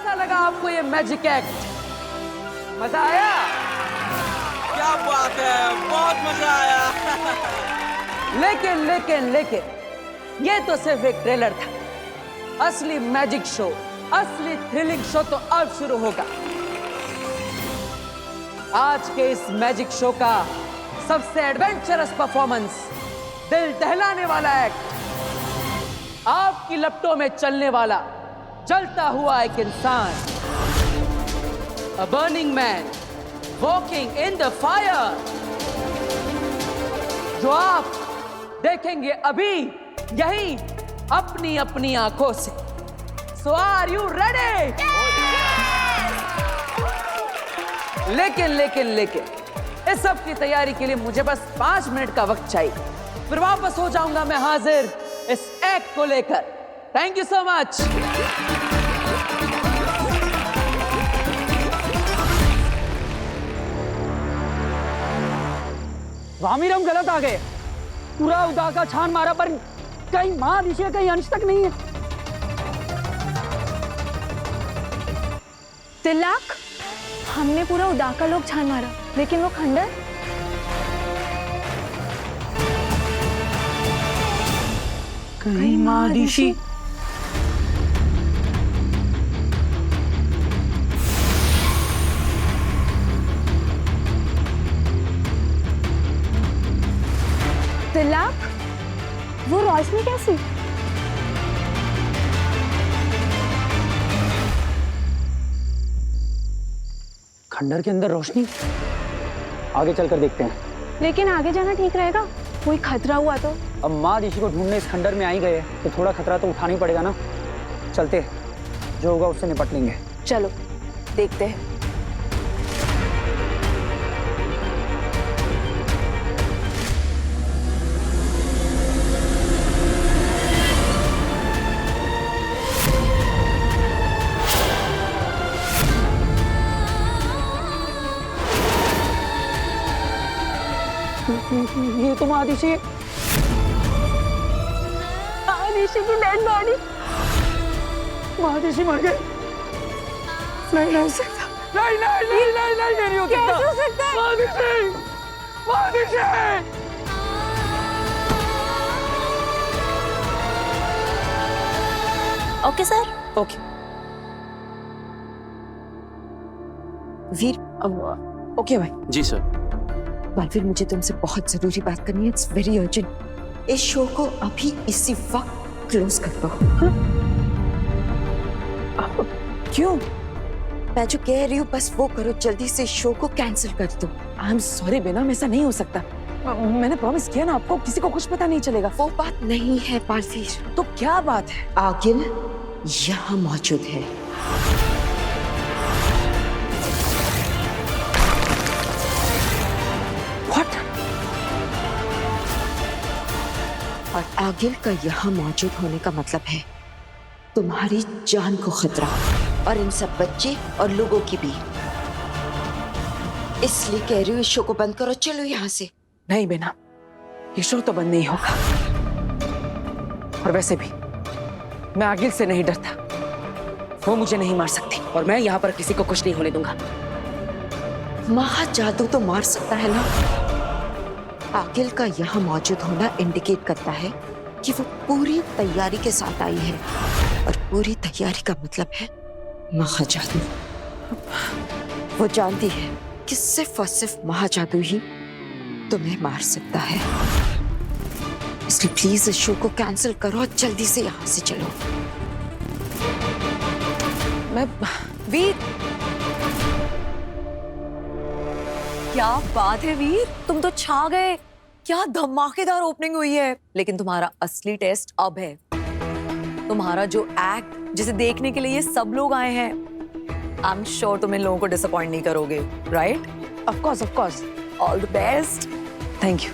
कैसा लगा आपको ये मैजिक एक्ट? मजा आया? क्या बात है, बहुत मजा आया। लेकिन ये तो सिर्फ एक ट्रेलर था। असली मैजिक शो, असली थ्रिलिंग शो तो अब शुरू होगा। आज के इस मैजिक शो का सबसे एडवेंचरस परफॉर्मेंस, दिल दहलाने वाला एक्ट, आपकी लपटों में चलने वाला जलता हुआ एक इंसान, अ burning man walking in the fire, जो आप देखेंगे अभी यही अपनी अपनी आंखों से। सो आर यू रेडी? लेकिन इस सब की तैयारी के लिए मुझे बस 5 मिनट का वक्त चाहिए, फिर वापस हो जाऊंगा मैं हाजिर इस एक्ट को लेकर। Thank you so much. वामिर, हम गलत आ गए। पूरा उदा का छान मारा पर कहीं मां दिशा कहीं अंश तक नहीं है। तिलक, हमने पूरा उदा का लोग छान मारा, लेकिन वो खंडर कहीं मां दिशा। तिलक, वो रोशनी कैसी? खंडर के अंदर रोशनी। आगे चलकर देखते हैं। लेकिन आगे जाना ठीक रहेगा, कोई खतरा हुआ तो? अब माँ ऋषि को ढूंढने इस खंडर में आ ही गए तो थोड़ा खतरा तो उठाना ही पड़ेगा ना। चलते, जो होगा उससे निपट लेंगे। चलो देखते हैं। ये तो महादिशी की डेड बॉडी। महादिशी मर गए। नहीं हो सकता। नहीं हो कैसे हो सकता है? महादिशी। Okay sir. Okay Veer, okay भाई। जी सर। बालवीर, मुझे तुमसे बहुत जरूरी बात करनी है। It's very urgent. इस शो को अभी इसी वक्त क्लोज कर दो। क्यों? मैं जो कह रही हूँ बस वो करो, जल्दी से शो को कैंसिल कर दो। आई एम सॉरी बेनम, ऐसा नहीं हो सकता। मैंने प्रॉमिस किया ना आपको, किसी को कुछ पता नहीं चलेगा। वो बात नहीं है बालवीर। तो क्या बात है? आगिल यहाँ मौजूद है। व्हाट? और आगिल का यहाँ मौजूद होने का मतलब है तुम्हारी जान को खतरा, और इन सब बच्चे और लोगों की भी। इसलिए कह रही हूँ इस शो को बंद करो, चलो यहाँ से। नहीं बेना, ये शो तो बंद नहीं होगा। और वैसे भी मैं आगिल से नहीं डरता, वो मुझे नहीं मार सकती, और मैं यहाँ पर किसी को कुछ नहीं होने दूंगा। महाजादू तो मार सकता है ना। आगिल का यहाँ मौजूद होना इंडिकेट करता है कि वो पूरी तैयारी के साथ आई है, और पूरी तैयारी का मतलब है महाजादू। वो जानती है कि सिर्फ और सिर्फ महाजादू ही तुम्हें मार सकता है। इसलिए प्लीज इस शो को कैंसिल करो और जल्दी से यहाँ से चलो। मैं वीर, क्या बात है वीर, तुम तो छा गए। क्या धमाकेदार ओपनिंग हुई है। लेकिन तुम्हारा असली टेस्ट अब है। तुम्हारा जो एक्ट, जिसे देखने के लिए ये सब लोग आए हैं, आई एम श्योर तुम इन लोगों को डिसअपॉइंट नहीं करोगे, right? Of course. All the best. Thank you.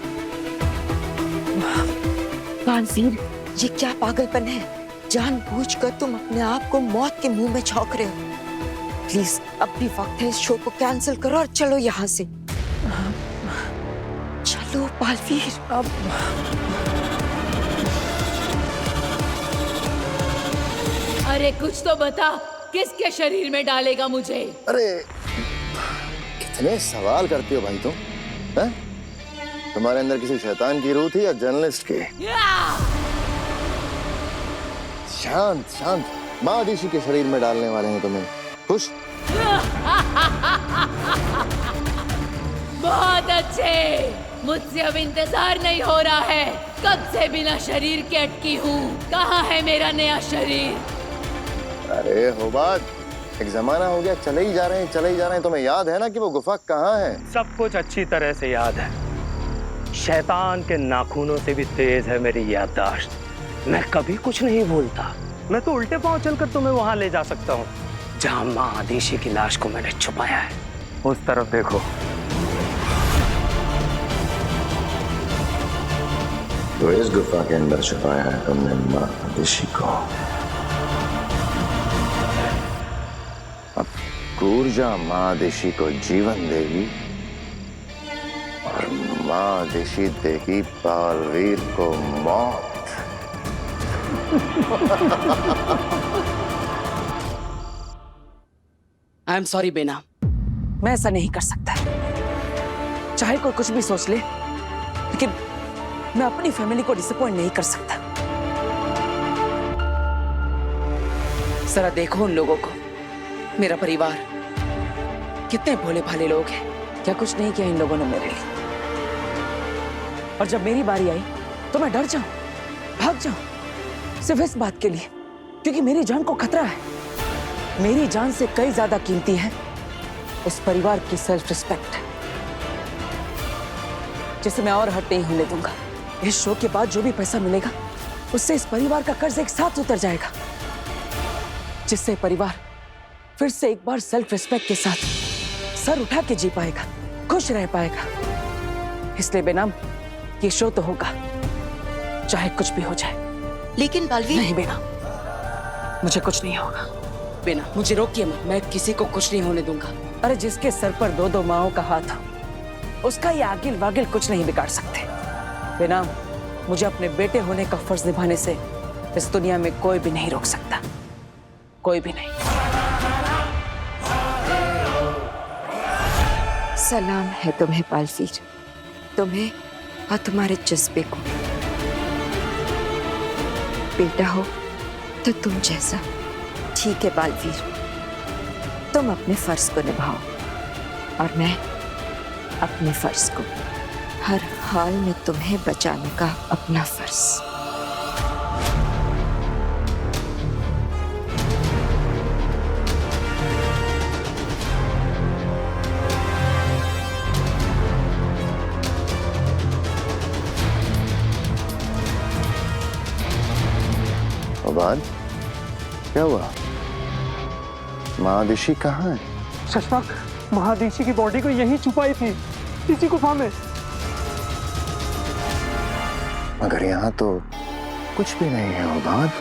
Baalveer, ये क्या पागलपन है? जानबूझकर तुम अपने आप को मौत के मुंह में झोंक रहे हो। प्लीज अब भी वक्त है, इस शो को कैंसिल करो और चलो यहाँ से। चलो बालवीर। अब अरे कुछ तो बता, किसके शरीर में डालेगा मुझे? अरे कितने सवाल करती हो भाई तुम, हैं? तुम्हारे अंदर किसी शैतान की रूह थी या जर्नलिस्ट की? शांत शांत, महादिशी के शरीर में डालने वाले हैं तुम्हें। खुश? बहुत अच्छे, मुझसे अब इंतजार नहीं हो रहा है। कब से बिना शरीर के अटकी हूँ। कहाँ है मेरा नया शरीर? अरे होबाद, एक जमाना हो गया, चले ही जा रहे हैं, चले ही जा रहे हैं। तुम्हें याद है ना कि वो गुफा कहाँ है? सब कुछ अच्छी तरह से याद है। शैतान के नाखूनों से भी तेज है मेरी याददाश्त। मैं कभी कुछ नहीं भूलता। मैं तो उल्टे पांव चलकर तुम्हें वहां ले जा सकता हूँ जहां माँ आदिशी की लाश को मैंने छुपाया है। उस तरफ देखो। तो इस गुफा के अंदर छुपाया है तुमने माँ आदिशी को। अब ऊर्जा माँ आदिशी को जीवन देगी और माँ आदिशी देगी बालवीर को मौत। आई एम सॉरी बेना, मैं ऐसा नहीं कर सकता। चाहे कोई कुछ भी सोच ले, लेकिन मैं अपनी फैमिली को डिसअपॉइंट नहीं कर सकता। जरा देखो उन लोगों को, मेरा परिवार, कितने भोले भाले लोग हैं। क्या कुछ नहीं किया इन लोगों ने मेरे लिए। और जब मेरी बारी आई तो मैं डर जाऊं, भाग जाऊं, सिर्फ इस बात के लिए क्योंकि मेरी जान को खतरा है। मेरी जान से कई ज्यादा कीमती है इस परिवार की सेल्फ रिस्पेक्ट, जिसे मैं और हट नहीं होने दूंगा। इस शो के बाद जो भी पैसा मिलेगा उससे इस परिवार का कर्ज एक साथ उतर जाएगा, जिससे परिवार फिर से एक बार सेल्फ रिस्पेक्ट के साथ सर उठा के जी पाएगा, खुश रह पाएगा। इसलिए बेनाम ये शो तो होगा, चाहे कुछ भी हो जाए। लेकिन बालवीर, नहीं बेना, मुझे कुछ नहीं होगा। बेना, मुझे रोकिए मत, मैं किसी को कुछ नहीं होने दूंगा। अरे जिसके सर पर दो दो माओं का हाथ हो, उसका ये आगिल वागिल कुछ नहीं बिगाड़ सकते। बेना, मुझे अपने बेटे होने का फर्ज निभाने से इस दुनिया में कोई भी नहीं रोक सकता, कोई भी नहीं। सलाम है तुम्हें बालवीर, तुम्हें और तुम्हारे जज्बे को। बेटा हो तो तुम जैसा। ठीक है बालवीर, तुम अपने फर्ज को निभाओ और मैं अपने फर्ज को। हर हाल में तुम्हें बचाने का अपना फर्ज। होबाद, क्या हुआ? माँ आदिशी कहाँ है? शशांक, महादिशी की बॉडी को यहीं छुपाई थी, इसी गुफा में। मगर यहाँ तो कुछ भी नहीं है होबाद।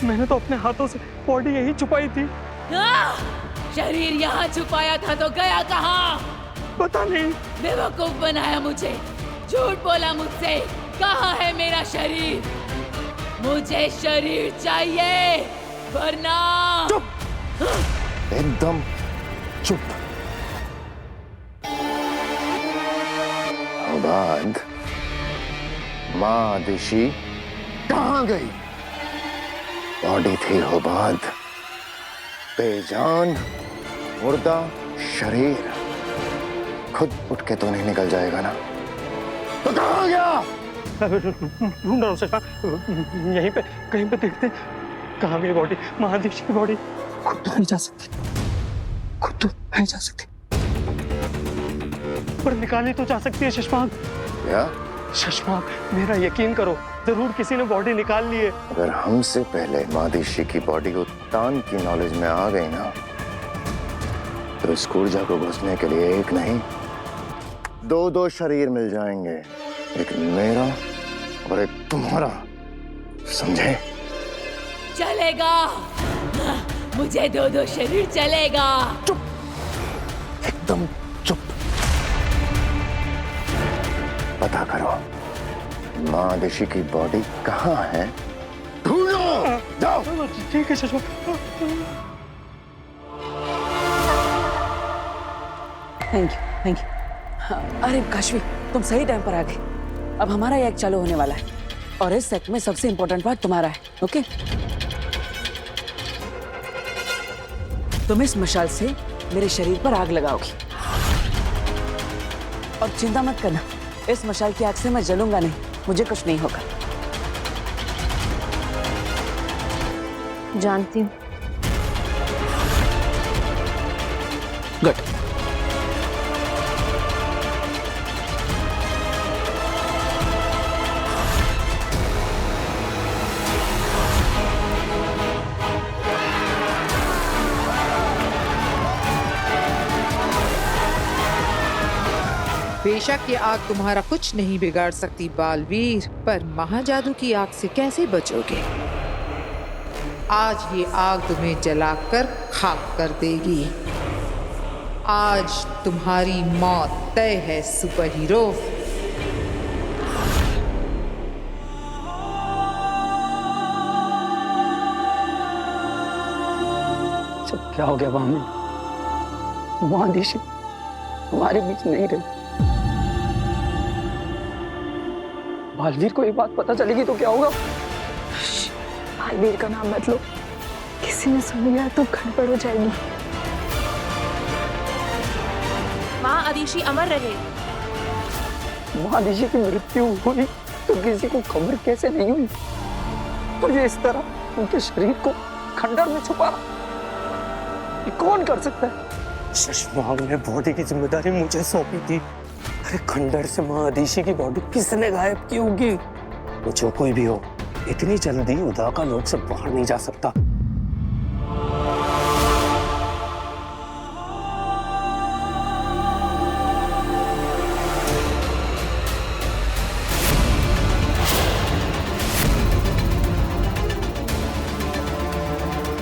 मैंने तो अपने हाथों से बॉडी यहीं छुपाई थी। शरीर यहाँ छुपाया था तो गया कहाँ? पता नहीं। बेवकूफ बनाया मुझे, झूठ बोला मुझसे। कहाँ है मेरा शरीर? मुझे शरीर चाहिए, वरना एकदम चुप। होबाद, माँ आदिशी कहाँ गई? बॉडी थी होबाद, बेजान मुर्दा शरीर। खुद उठ के तो नहीं निकल जाएगा ना? तो कहाँ गया? ढूंढ रहा हूँ शशांक, यहीं पे कहीं पे देखते हैं कहाँ गई बॉडी। महादिशी की बॉडी खुद तो नहीं जा सकती, खुद तो नहीं जा सकती, पर निकाली तो जा सकती है शशांक। क्या? शशांक, मेरा यकीन करो, जरूर किसी ने बॉडी निकाल ली है। अगर हमसे पहले महादिशी की बॉडी को तान की नॉलेज में आ गई ना, तो इस ऊर्जा को घुसने के लिए एक नहीं, दो दो शरीर मिल जाएंगे, एक मेरा और एक तुम्हारा, समझे? चलेगा, मुझे दो दो शरीर चलेगा। चुप, एकदम चुप। पता करो माँ आदिशी की बॉडी कहाँ है, ढूंढो। जाओ। ठीक है चश्मा। Thank you. अरे काशवी, तुम सही टाइम पर आ गए। अब हमारा ये एक्ट चालू होने वाला है और इस एक्ट में सबसे इंपॉर्टेंट पार्ट तुम्हारा है। ओके, तुम इस मशाल से मेरे शरीर पर आग लगाओगी और चिंता मत करना, इस मशाल की आग से मैं जलूंगा नहीं, मुझे कुछ नहीं होगा। जानती हूँ। गुड। बेशक ये आग तुम्हारा कुछ नहीं बिगाड़ सकती बालवीर, पर महाजादू की आग से कैसे बचोगे? आज ये आग तुम्हें जलाकर खाक कर देगी। आज तुम्हारी मौत तय है सुपर हीरो। सब क्या हो गया भामी? महादिशी हमारे बीच नहीं रही। बालवीर को ये बात पता चलेगी तो क्या होगा? बालवीर का नाम मत लो, किसी ने सुन लिया तो गड़बड़ हो जाएगी। माँ आदिशी अमर रहे। महादिशी की मृत्यु हुई तो किसी को खबर कैसे नहीं हुई? और ये इस तरह उनके शरीर को खंडर में छुपा, ये कौन कर सकता है? चश्मा ने बॉडी की जिम्मेदारी मुझे सौंपी थी। अरे खंडर से महादिशी की बॉडी किसने गायब की होगी? वो जो कोई भी हो, इतनी जल्दी उदा का लोक से बाहर नहीं जा सकता।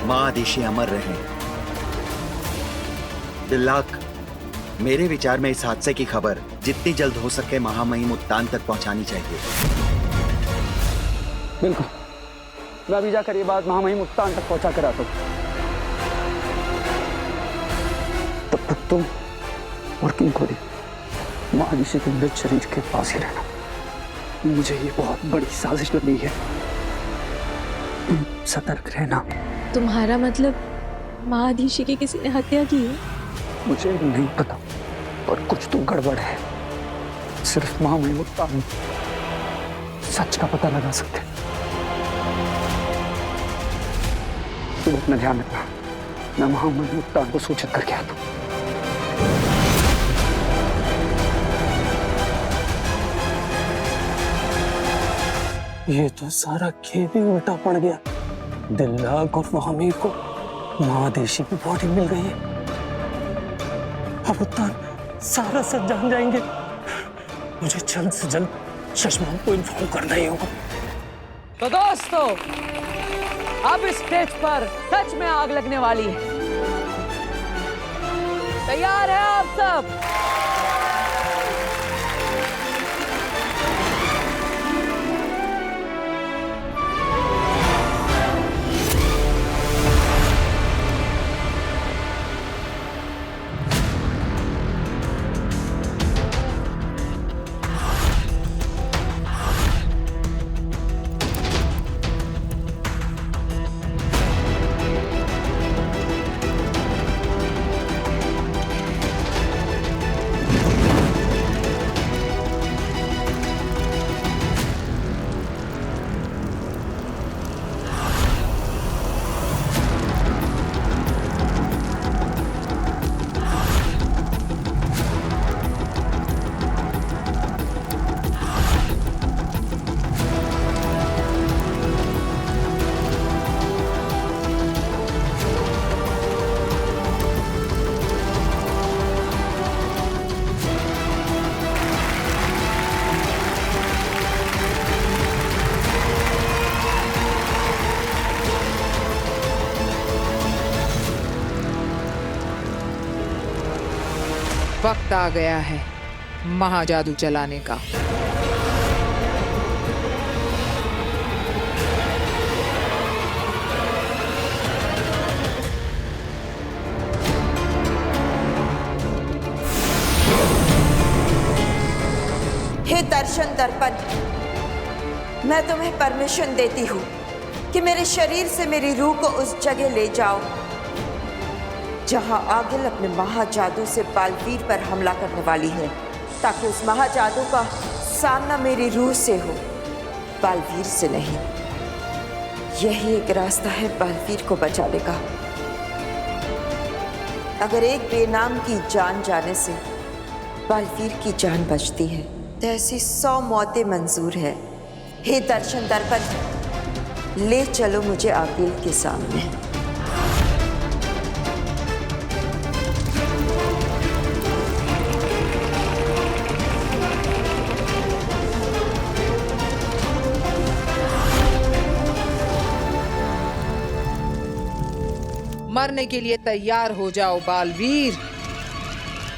महादिशी अमर रहे। दिल्लाक, मेरे विचार में इस हादसे की खबर जितनी जल्द हो सके महामहिम उत्तान तक पहुंचानी चाहिए। बिल्कुल, मैं अभी जाकर ये बात महामहिम उत्तान तक पहुंचा कर आता हूं। तब तक तुम और किंग खोरी महादिशी के मृत शरीर के पास ही रहना। मुझे ये बहुत बड़ी साजिश लग रही है, तुम सतर्क रहना। तुम्हारा मतलब महादिशी की किसी ने हत्या की है? मुझे नहीं पता, और कुछ तो गड़बड़ है। सिर्फ महामहिम उत्तान सच का पता लगा सकते। तुम अपना ध्यान रखना, मैं महामहिम उत्तान को सूचित करके आता हूं। ये तो सारा खेल ही उल्टा पड़ गया। दिल्लाक और महामीर को महादेशी की बॉडी मिल गई है। अब उत्तान सारा सच जान जाएंगे। मुझे जल्द से जल्द चश्मा को इन्फॉर्म करना ही होगा। तो दोस्तों, अब इस स्टेज पर सच में आग लगने वाली है। तैयार है आप सब? वक्त आ गया है महाजादू चलाने का। दर्शन दर्पण है। मैं तुम्हें परमिशन देती हूँ कि मेरे शरीर से मेरी रूह को उस जगह ले जाओ जहां आगिल अपने महाजादू से बालवीर पर हमला करने वाली है, ताकि उस महाजादू का सामना मेरी रूह से हो, बालवीर से नहीं। यही एक रास्ता है बालवीर को बचाने का। अगर एक बेनाम की जान जाने से बालवीर की जान बचती है तो ऐसी 100 मौतें मंजूर है। हे दर्शन दर्पण, ले चलो मुझे आगिल के सामने। मरने के लिए तैयार हो जाओ बालवीर।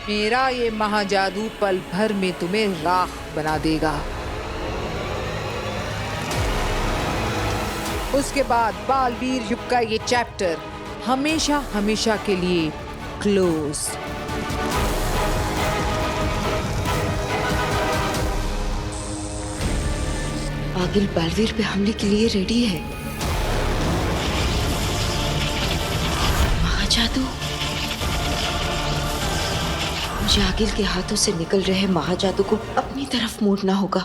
मेरा ये महाजादू पल भर में तुम्हें राख बना देगा। उसके बाद बालवीर युग का ये चैप्टर हमेशा हमेशा के लिए क्लोज। आगिल बालवीर पे हमले के लिए रेडी है। महाजादू, मुझे आगिल के हाथों से निकल रहे महाजादू को अपनी तरफ मोड़ना होगा।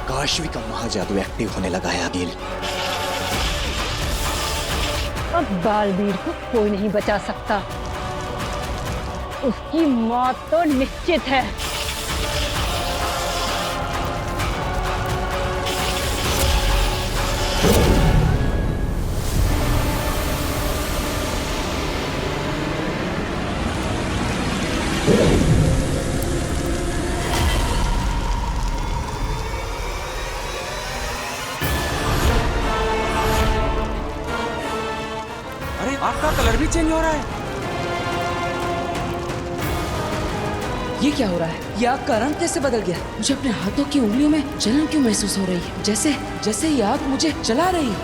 काशवी का महाजादू एक्टिव होने लगा है आगिल। अब बालवीर को कोई नहीं बचा सकता। उसकी मौत तो निश्चित है। अरे आग का कलर भी चेंज हो रहा है। ये क्या हो रहा है? ये आग का रंग कैसे बदल गया? मुझे अपने हाथों की उंगलियों में जलन क्यों महसूस हो रही है? जैसे जैसे ये आग मुझे जला रही है।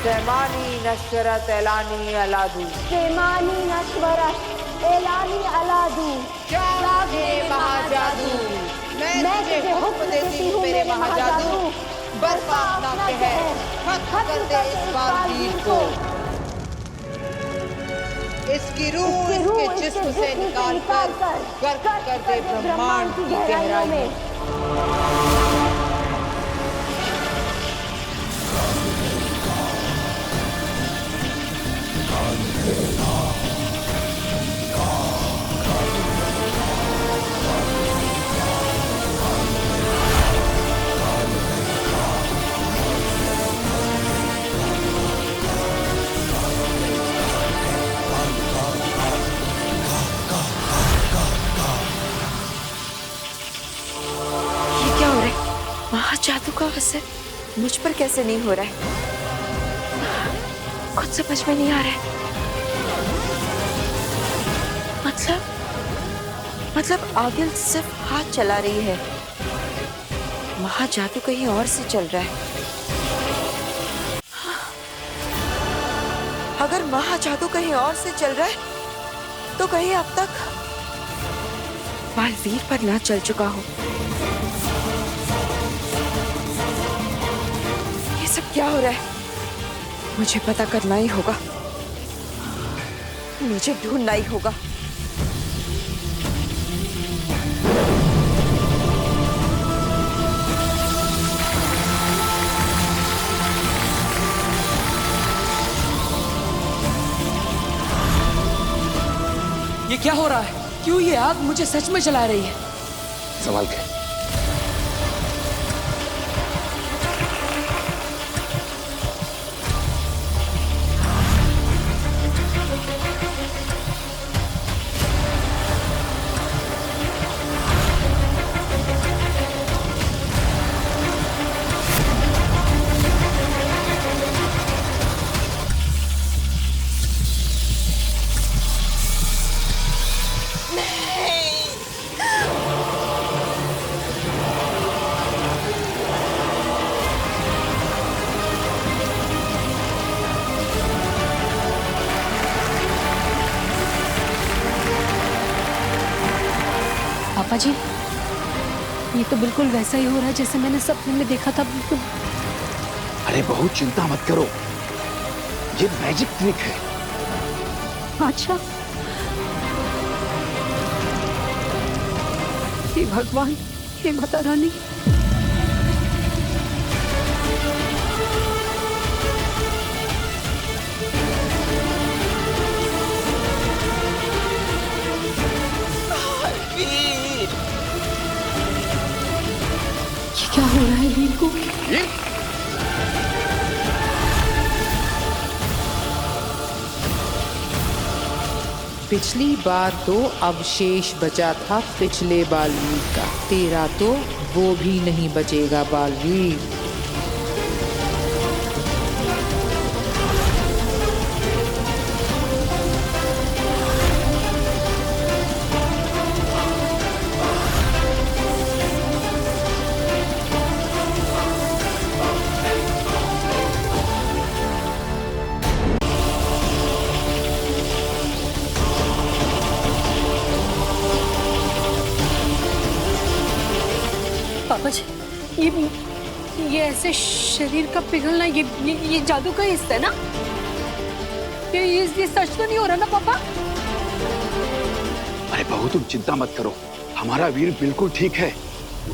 सेमानी नशरत एलानी अलादू। सेमानी नश्वरत एलानी अलादू। जागे महाजादू, मैं तुझे हुक्म देती हूँ मेरे महाजादू, बर्पा अपना कहर, खत्म कर दे इस बालवीर को। इसकी रूह इसके जिस्म से निकाल कर गर्क कर दे ब्रह्मांड की गहराई में। महाजादू का असर मुझ पर कैसे नहीं हो रहा है? कुछ समझ में नहीं आ रहा है। मतलब आगिल सिर्फ हाथ चला रही है, महाजादू कहीं और से चल रहा है। अगर महाजादू कहीं और से चल रहा है तो कहीं अब तक बालवीर पर ना चल चुका हो। सब क्या हो रहा है? मुझे पता करना ही होगा, मुझे ढूंढना ही होगा। ये क्या हो रहा है? क्यों ये आग मुझे सच में जला रही है? संभाल के। पापा जी, ये तो बिल्कुल वैसा ही हो रहा है जैसे मैंने सपने में देखा था। बिल्कुल। अरे बहुत चिंता मत करो, ये मैजिक ट्रिक है। अच्छा, हे भगवान, हे माता रानी। ये क्या हो रहा है वीर को? पिछली बार तो अवशेष बचा था पिछले बालवीर का, तेरा तो वो भी नहीं बचेगा बालवीर। पापा जी, ये ऐसे शरीर का पिघलना, ये जादू का हिस्सा है ना? ये सच तो नहीं हो रहा ना पापा? अरे बहू तुम चिंता मत करो, हमारा वीर बिल्कुल ठीक है।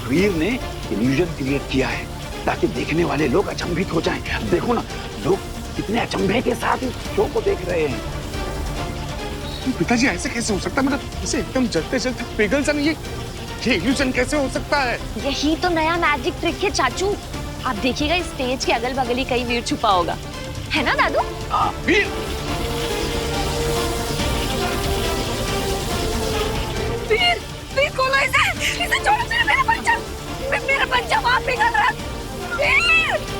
वीर ने इल्यूजन क्रिएट किया है ताकि देखने वाले लोग अचंभित हो जाएं। अब देखो ना, लोग कितने अचंभे के साथ इस शो को देख रहे हैं। पिताजी ऐसे कैसे हो सकता है? मतलब इसे एकदम जलते जलते पिघल जाना, ये इल्यूजन कैसे हो सकता है? यही तो नया मैजिक ट्रिक है चाचू। आप देखिएगा इस स्टेज के अगल बगल ही कहीं वीर छुपा होगा, है ना दादू? हाँ, वीर। वीर खोलो इसे छोड़ो, मेरा बच्चा वहाँ पिघल रहा है। वीर!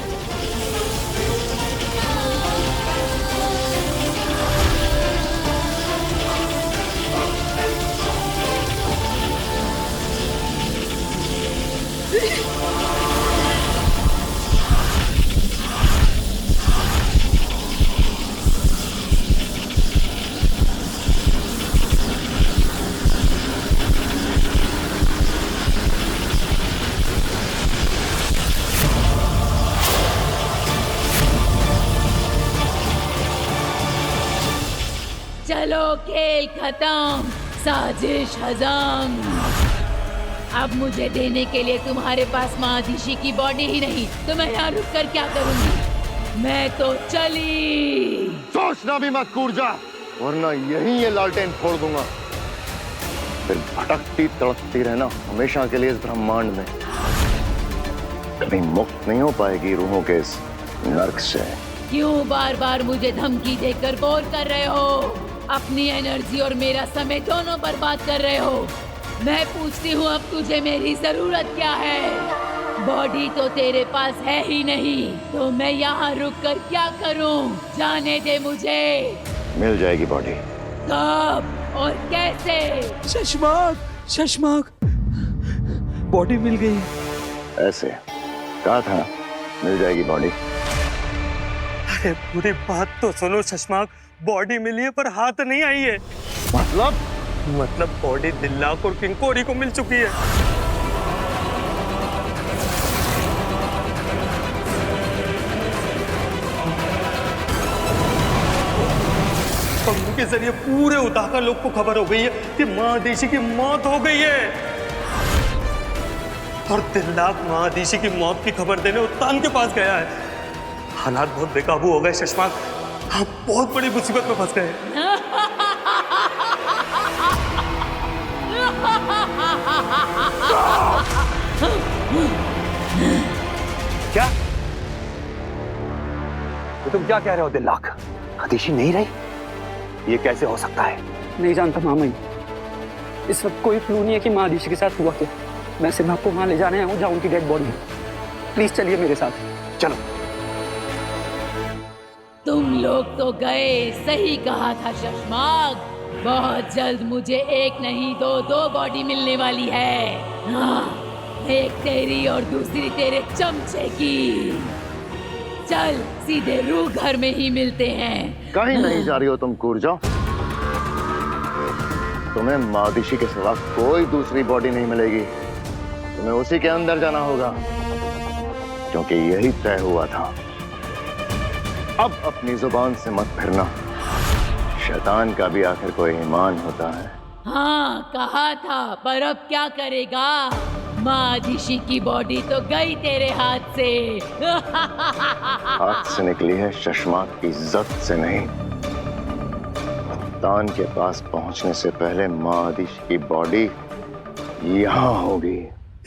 चलो खेल खत्म, साजिश हजम। अब मुझे देने के लिए तुम्हारे पास महादिशी की बॉडी ही नहीं तो मैं यहाँ रुक कर क्या करूंगी? मैं तो चली। सोचना भी मत कूर्जा, वरना यहीं ये लालटेन फोड़ दूंगा। फिर भटकती तड़पती रहना हमेशा के लिए इस ब्रह्मांड में। कभी मुक्त नहीं हो पाएगी रूहों के इस नर्क से। क्यों बार बार मुझे धमकी देकर बोर कर रहे हो? अपनी एनर्जी और मेरा समय दोनों बर्बाद कर रहे हो। मैं पूछती हूँ, अब तुझे मेरी जरूरत क्या है? बॉडी तो तेरे पास है ही नहीं, तो मैं यहाँ रुक कर क्या करूँ? जाने दे मुझे। मिल जाएगी बॉडी। कब और कैसे? शशमाक, बॉडी मिल गई। ऐसे कहा था मिल जाएगी बॉडी। अरे पूरी बात तो सुनो शशमाक, बॉडी मिली है पर हाथ नहीं आई है। मतलब बॉडी दिल्लाक और किंकोरी को मिल चुकी है। पंगु के जरिए पूरे उताका लोग को खबर हो गई है कि महादेशी की मौत हो गई है। और दिल्लाक महादेशी की मौत की खबर देने उत्तान के पास गया है। हालात बहुत बेकाबू हो गए शशमाक, आप बहुत बड़ी मुसीबत में फंस गए। क्या? तो तुम क्या कह रहे हो दिल्लाक? महादिशी नहीं रही? ये कैसे हो सकता है? नहीं जानता मामा, इस वक्त कोई क्लू नहीं है कि महादिशी के साथ हुआ क्या। मैं सिर्फ आपको वहां ले जाने आया हूँ जहाँ उनकी डेड बॉडी है। प्लीज चलिए मेरे साथ। चलो। तुम लोग तो गए, सही कहा था शशमाक। बहुत जल्द मुझे एक नहीं दो बॉडी मिलने वाली है। हाँ, एक तेरी और दूसरी तेरे चमचे की। चल सीधे रूह घर में ही मिलते हैं। कहीं नहीं जा रही हो तुम कूर्जा। तुम्हें मादिशी के सिवा कोई दूसरी बॉडी नहीं मिलेगी। तुम्हें उसी के अंदर जाना होगा, क्योंकि यही तय हुआ था। अब अपनी जुबान से मत फिरना। शैतान का भी आखिर कोई ईमान होता है। हाँ कहा था, पर अब क्या करेगा? मादिशी की बॉडी तो गई तेरे हाथ से। हाथ से निकली है शशमाक की इज्जत से नहीं। मुत्तान के पास पहुंचने से पहले मादिशी की बॉडी यहाँ होगी।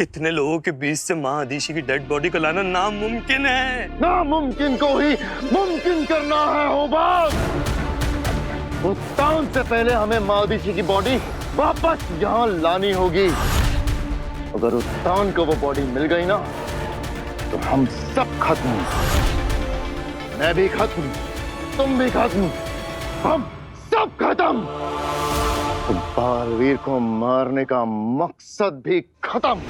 इतने लोगों के बीच से मादिशी की डेड बॉडी को लाना नामुमकिन है। नामुमकिन को ही मुमकिन करना है होबाज। मुत्तान से पहले हमें मादिशी की बॉडी वापस यहाँ लानी होगी। अगर मुत्तान को वो बॉडी मिल गई ना, तो हम सब खत्म। मैं भी खत्म, तुम भी खत्म, हम सब खत्म। तो बालवीर को मारने का मकसद भी खत्म।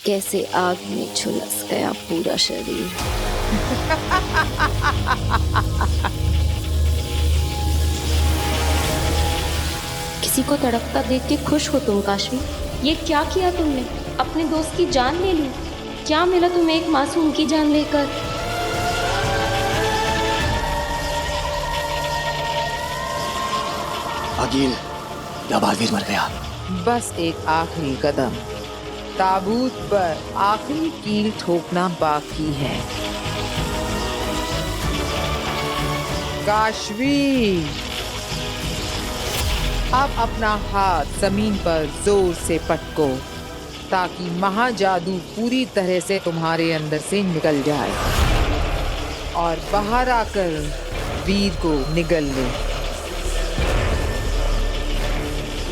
कैसे आग में झुलस गया पूरा शरीर। किसी को तड़पता देख के खुश हो तुम काशवी? ये क्या किया तुमने? अपने दोस्त की जान ले ली। क्या मिला तुम्हें एक मासूम की जान लेकर? अकील, बालवीर मर गया। बस एक आखिरी कदम, ताबूत पर आखिरी कील ठोकना बाकी है। काशवी, अब अपना हाथ जमीन पर जोर से पटको, ताकि महाजादू पूरी तरह से तुम्हारे अंदर से निकल जाए और बाहर आकर वीर को निगल ले।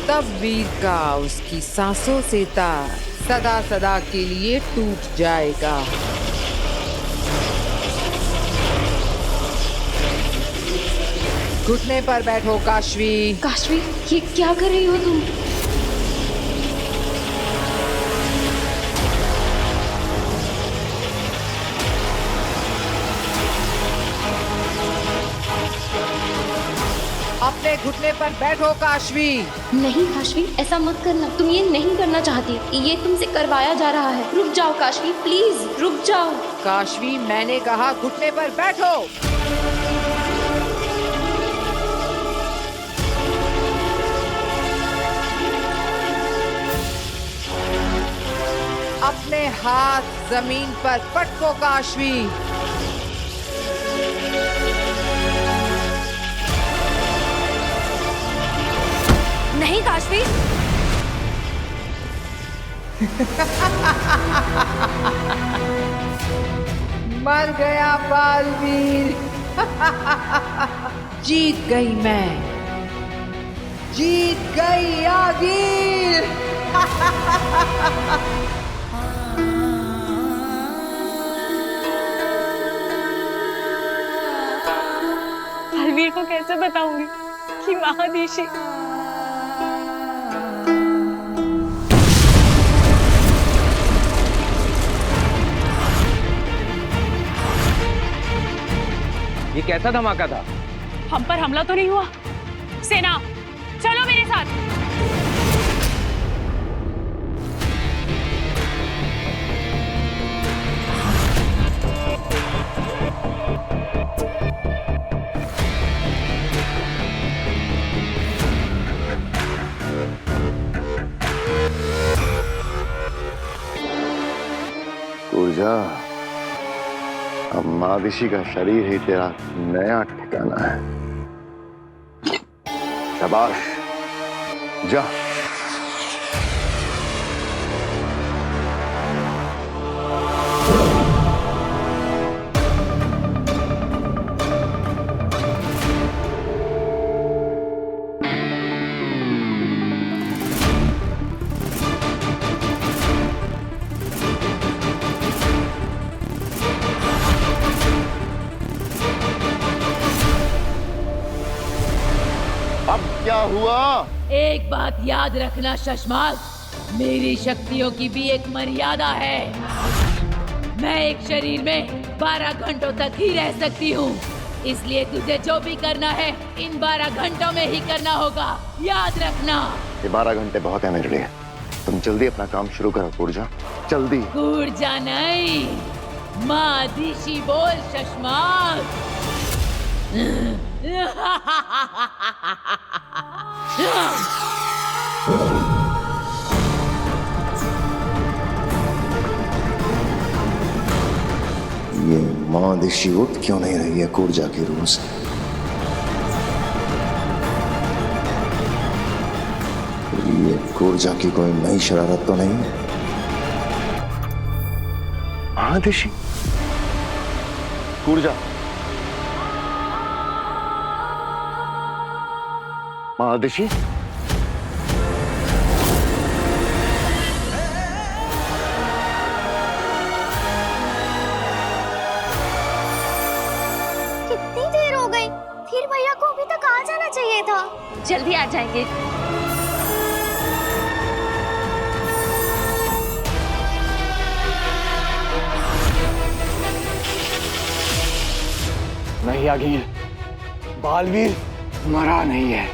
तब वीर का उसकी सांसों से तार सदा सदा के लिए टूट जाएगा। घुटने पर बैठो काशवी। काशवी, ये क्या कर रही हो तुम? अपने घुटने पर बैठो काशवी। नहीं काशवी, ऐसा मत करना। तुम ये नहीं करना चाहती, ये तुमसे करवाया जा रहा है। रुक जाओ काशवी, प्लीज रुक जाओ। काशवी, मैंने कहा घुटने पर बैठो। अपने हाथ जमीन पर पटको काशवी। नहीं काशवी। मर गया बालवीर। जीत गई मैं, जीत गई आगीर। बालवीर को कैसे बताऊंगी कि महादिशी ये कैसा धमाका था? हम पर हमला तो नहीं हुआ? सेना, चलो मेरे साथ। पूजा, अब मादिशी का शरीर ही तेरा नया ठिकाना है। शाबाश, जा। अब क्या हुआ? एक बात याद रखना शशमाक, मेरी शक्तियों की भी एक मर्यादा है। मैं एक शरीर में 12 घंटों तक ही रह सकती हूँ, इसलिए तुझे जो भी करना है इन 12 घंटों में ही करना होगा, याद रखना। ये 12 घंटे बहुत है मेरे लिए। तुम जल्दी अपना काम शुरू करो पूर्जा, जल्दी। ऊर्जा नहीं, मादिशी बोल शशमाक। ये माँ दिशी उठ क्यों नहीं रही है कूर्जा की रूह से? ये कूर्जा की कोई नई शरारत तो नहीं? हाँ दिशी, कूर्जा, माँ दिशी, कितनी देर हो गई? फिर भैया को अभी तक आ जाना चाहिए था। जल्दी आ जाएंगे। नहीं आ गई है। बालवीर मरा नहीं है।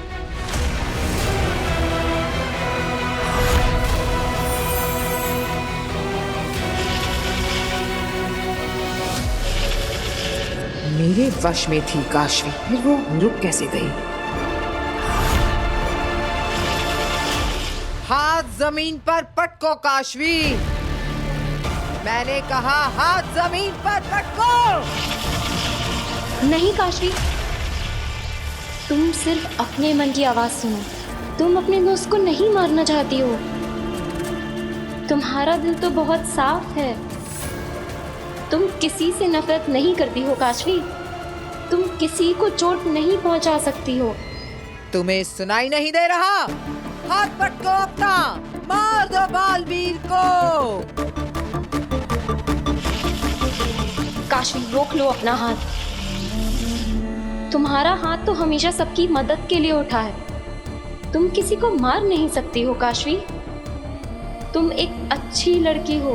मेरे वश में थी काशवी, फिर वो रुक कैसे गई? हाथ जमीन पर पटको काशवी, मैंने कहा हाथ जमीन पर पटको। नहीं काशवी, तुम सिर्फ अपने मन की आवाज सुनो। तुम अपने दोस्त को नहीं मारना चाहती हो। तुम्हारा दिल तो बहुत साफ है। तुम किसी से नफरत नहीं करती हो काशवी। तुम किसी को चोट नहीं पहुंचा सकती हो। तुम्हें सुनाई नहीं दे रहा? हाथ पटको अपना, मार दो बालवीर को। काशवी रोक लो अपना हाथ। तुम्हारा हाथ तो हमेशा सबकी मदद के लिए उठा है। तुम किसी को मार नहीं सकती हो काशवी। तुम एक अच्छी लड़की हो,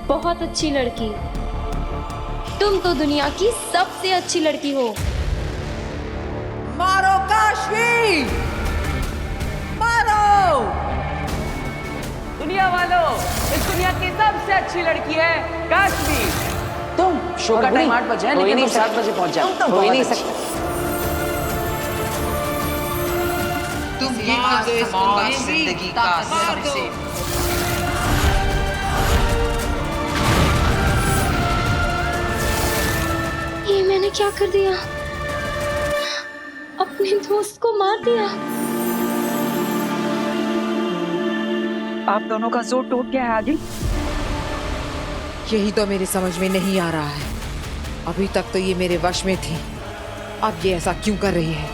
बहुत अच्छी लड़की। तुम तो दुनिया की सबसे अच्छी लड़की हो। मारो काशवी, मारो। दुनिया वालों, इस दुनिया की सबसे अच्छी लड़की है काशवी। तुम शो का टाइम 8 बजे है, लेकिन तुम 7 बजे पहुंच जाओ। तुम तो हो ही नहीं सकते। तुम ही तो इस जिंदगी का सबसे ये मैंने क्या कर दिया? अपने दोस्त को मार दिया। आप दोनों का जोर टूट गया है आगे। यही तो मेरे समझ में नहीं आ रहा है। अभी तक तो ये मेरे वश में थी, अब ये ऐसा क्यों कर रही है?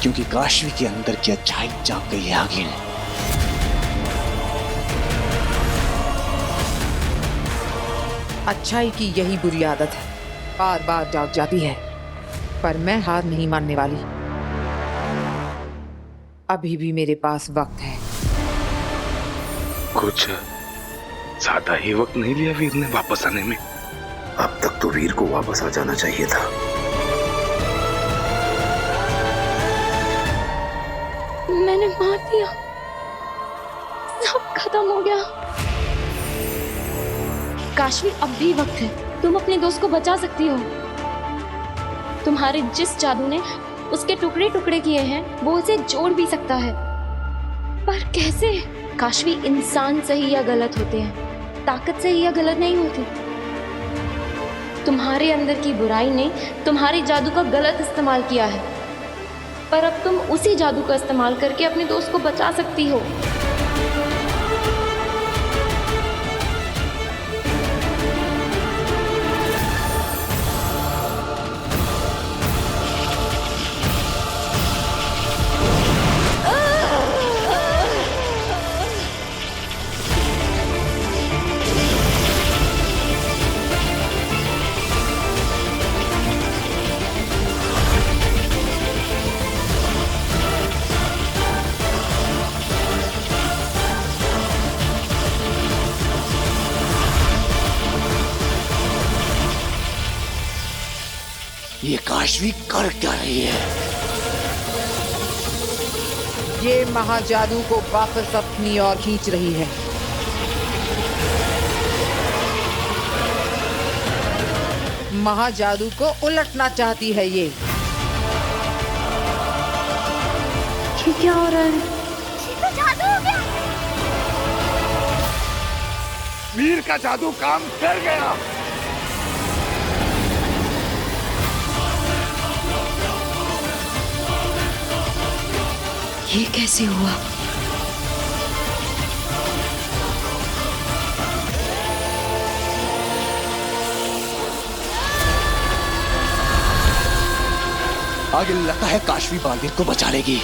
क्योंकि काशवी के अंदर की अच्छाई जाग गई है आगे। अच्छाई की यही बुरी आदत है, बार बार जाग जाती है। पर मैं हार नहीं मानने वाली। अभी भी मेरे पास वक्त है। कुछ ज्यादा ही वक्त नहीं लिया वीर ने वापस आने में। अब तक तो वीर को वापस आ जाना चाहिए था। मैंने मार दिया, सब खत्म हो गया। काशवी अब भी वक्त है। तुम अपने दोस्त को बचा सकती हो। तुम्हारे जिस जादू ने उसके टुकड़े टुकड़े किए हैं, वो उसे जोड़ भी सकता है। पर कैसे? काशवी, इंसान सही या गलत होते हैं, ताकत सही या गलत नहीं होती। तुम्हारे अंदर की बुराई ने तुम्हारे जादू का गलत इस्तेमाल किया है, पर अब तुम उसी जादू का इस्तेमाल करके अपने दोस्त को बचा सकती हो। ये काशवी कर क्या रही है? ये महाजादू को वापस अपनी ओर खींच रही है। महाजादू को उलटना चाहती है ये। क्या हो रहा है? जादू हो गया। वीर का जादू काम कर गया। ये कैसे हुआ? आगे लगता है काशवी बालवीर को बचा लेगी।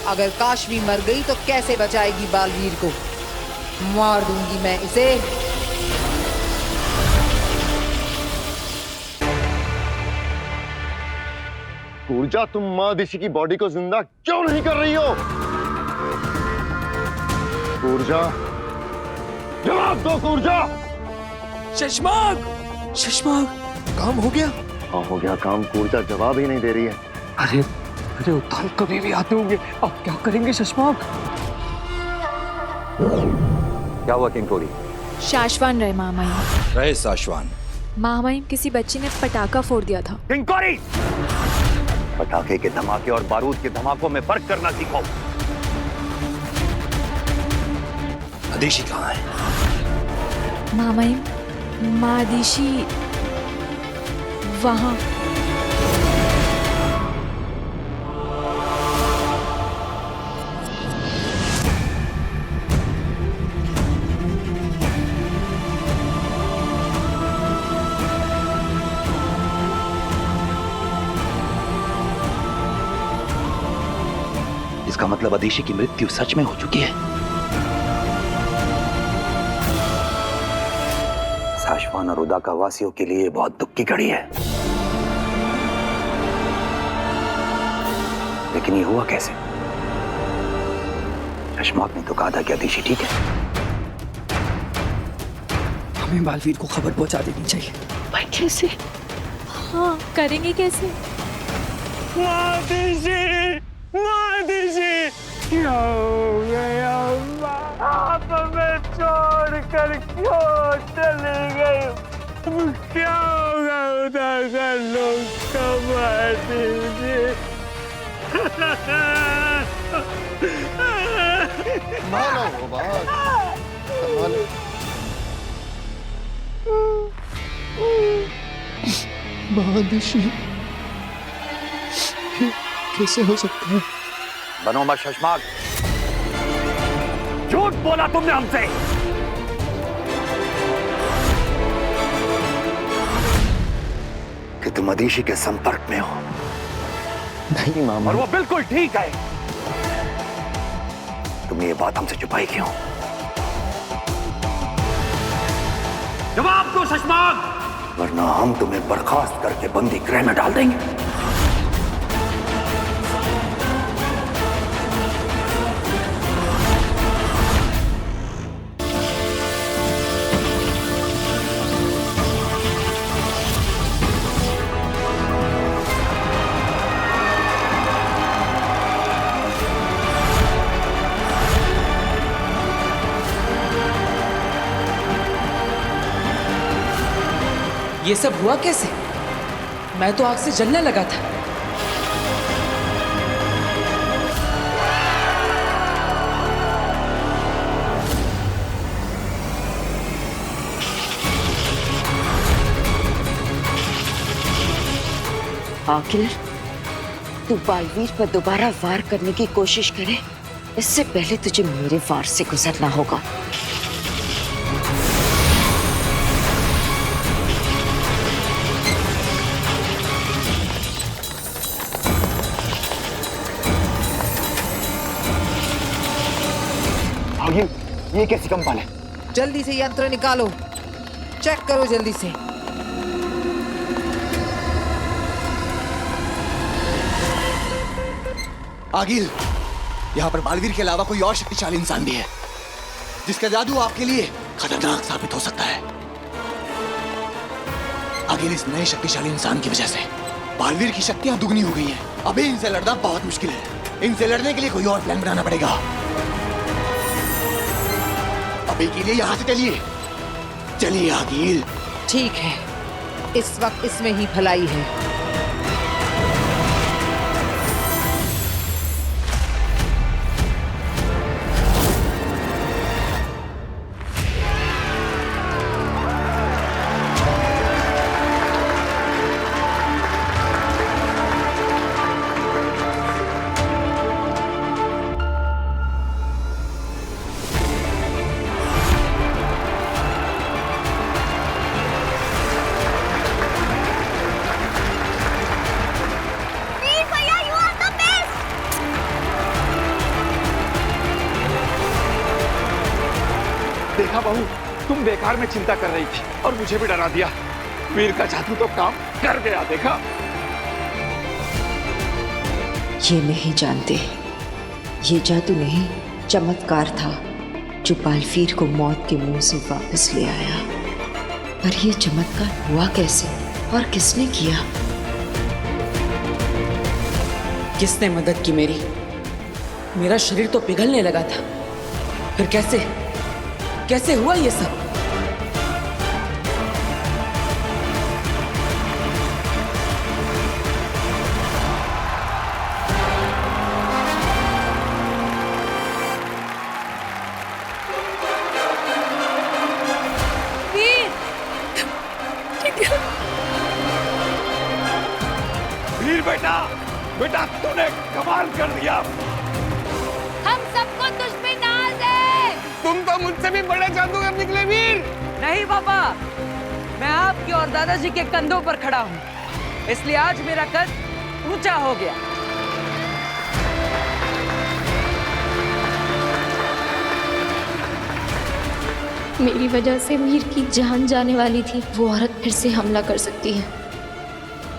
अगर काशवी मर गई तो कैसे बचाएगी बालवीर को? मार दूंगी मैं इसे। ऊर्जा, तुम माँ दिशी की बॉडी को जिंदा क्यों नहीं कर रही हो? ऊर्जा, जवाब दो ऊर्जा। शशमाग, शशमाग, काम हो गया? हाँ हो गया काम। ऊर्जा जवाब ही नहीं दे रही है। अरे अरे उत्थान कभी भी आते होंगे, अब क्या करेंगे शशमाग? क्या हुआ किंकोरी? शाश्वान रहे महामहिम। रहे साशवान। महामहिम, किसी बच्ची ने पटाखा फोड़ दिया था। किंकोरी, पटाखे के धमाके और बारूद के धमाकों में फर्क करना सीखो। अदिशी कहाँ है? महामहिम, माँ अदिशी वहाँ। इसका मतलब अदिशी की मृत्यु सच में हो चुकी है। साशवान और उदाका वासियों के लिए बहुत दुख की घड़ी है। लेकिन ये हुआ कैसे? शशमाक ने तो कहा था कि अदिशी ठीक है। हमें बालवीर को खबर पहुंचा देनी चाहिए। पर कैसे? हाँ, करेंगे कैसे? क्या हो गया? आप हमें छोड़ कर क्यों चले गए? क्या होगा उदाका लोग कमा दीजिए। मानो वो बात, मानो। महादिशी, कैसे हो सकता है? बनो मत शशमाक, झूठ बोला तुमने हमसे। कि तुम अदिशी के संपर्क में हो। नहीं मामा। और वो बिल्कुल ठीक है। तुमने ये बात हमसे छुपाई क्यों? जवाब दो शशमाक, वरना हम तुम्हें बर्खास्त करके बंदी गृह में डाल देंगे। ये सब हुआ कैसे? मैं तो आग से जलने लगा था। आखिर तू बालवीर पर दोबारा वार करने की कोशिश करे, इससे पहले तुझे मेरे वार से गुजरना होगा। ये कैसी कंपन है? जल्दी से यंत्र निकालो, चेक करो जल्दी से। आगिल, यहाँ पर बालवीर के अलावा कोई और शक्तिशाली इंसान भी है जिसका जादू आपके लिए खतरनाक साबित हो सकता है। आगिल, इस नए शक्तिशाली इंसान की वजह से बालवीर की शक्तियां दुगनी हो गई हैं। अभी इनसे लड़ना बहुत मुश्किल है। इनसे लड़ने के लिए कोई और प्लान बनाना पड़ेगा। अभी के लिए यहाँ से चलिए। चलिए आगिल। ठीक है, इस वक्त इसमें ही भलाई है। देखा बहू, तुम बेकार में चिंता कर रही थी और मुझे भी डरा दिया। वीर का जादू तो काम कर गया। देखा, ये नहीं जानते, ये जादू नहीं चमत्कार था जो बालवीर को मौत के मुंह से वापस ले आया। पर ये चमत्कार हुआ कैसे और किसने किया? किसने मदद की मेरी? मेरा शरीर तो पिघलने लगा था, फिर कैसे हुआ ये सब? वीर बेटा तूने कमाल कर दिया। हम सबको तुझ पे नाज है। तुम तो मुझसे भी बड़े जादूगर निकले वीर। नहीं पापा, मैं आपके और दादाजी के कंधों पर खड़ा हूँ, इसलिए आज मेरा कद ऊंचा हो गया। मेरी वजह से वीर की जान जाने वाली थी। वो औरत फिर से हमला कर सकती है।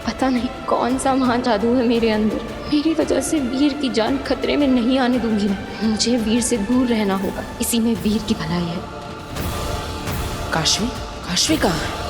पता नहीं कौन सा महान जादू है मेरे अंदर। मेरी वजह से वीर की जान खतरे में नहीं आने दूंगी मैं। मुझे वीर से दूर रहना होगा, इसी में वीर की भलाई है। काशवी कहाँ है?